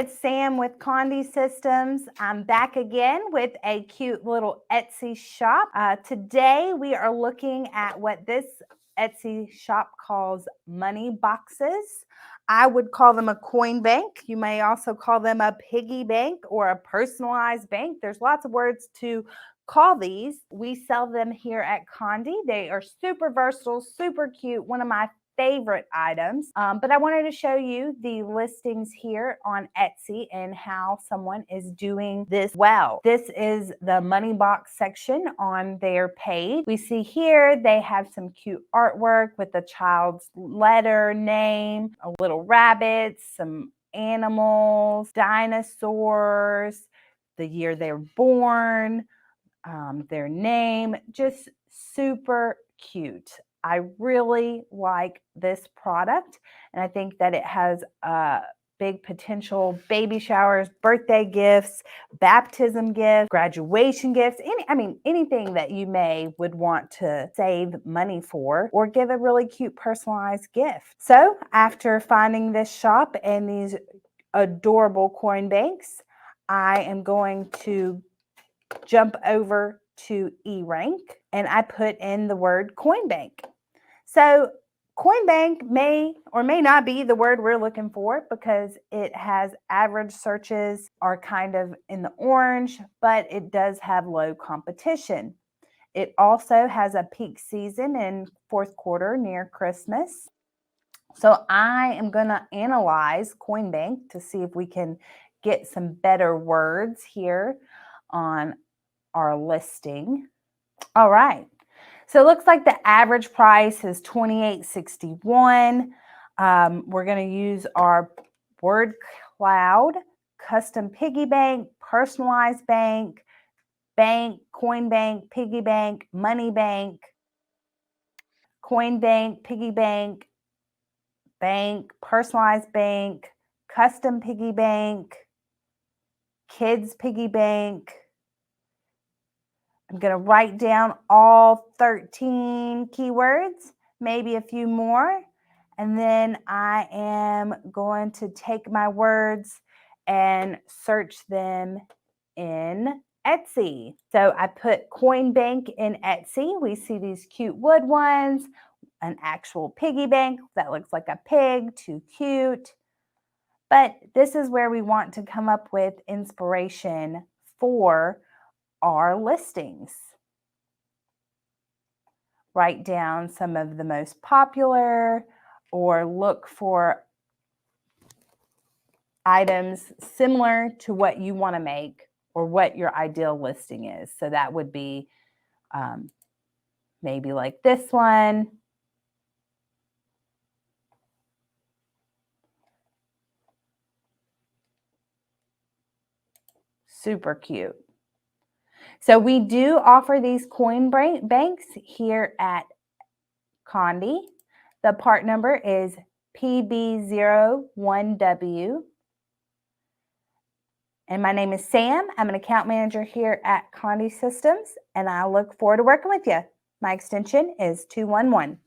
it's Sam with Conde Systems. I'm back again with a cute little Etsy shop. Today we are looking at what this Etsy shop calls money boxes. I would call them a coin bank. You may also call them a piggy bank or a personalized bank. There's lots of words to call these. We sell them here at Conde. They are super versatile, super cute, one of my favorite items. But I wanted to show you the listings here on Etsy and how someone is doing this well. This is the money box section on their page. We see here they have some cute artwork with the child's letter, name, a little rabbit, some animals, dinosaurs, the year they were born, their name, just super cute. I really like this product, and I think that it has big potential baby showers, birthday gifts, baptism gifts, graduation gifts, anything that you would want to save money for or give a really cute personalized gift. So after finding this shop and these adorable coin banks, I am going to jump over to eRank and I put in the word coin bank. So coin bank may or may not be the word we're looking for because it has average searches are kind of in the orange, but it does have low competition. It also has a peak season in fourth quarter near Christmas. So I am going to analyze coin bank to see if we can get some better words here on our listing. All right. So it looks like the average price is $28.61. We're going to use our word cloud, custom piggy bank, personalized bank, bank, coin bank, piggy bank, money bank, coin bank, piggy bank, bank, personalized bank, custom piggy bank, kids piggy bank. I'm going to write down all 13 keywords, maybe a few more, and then I am going to take my words and search them in Etsy. So I put coin bank in Etsy. We see these cute wood ones, an actual piggy bank that looks like a pig, too cute. But this is where we want to come up with inspiration for our listings. Write down some of the most popular or look for items similar to what you want to make or what your ideal listing is. So that would be maybe like this one. Super cute. So we do offer these coin banks here at Conde. The part number is PB01W. And my name is Sam. I'm an account manager here at Conde Systems, and I look forward to working with you. My extension is 211.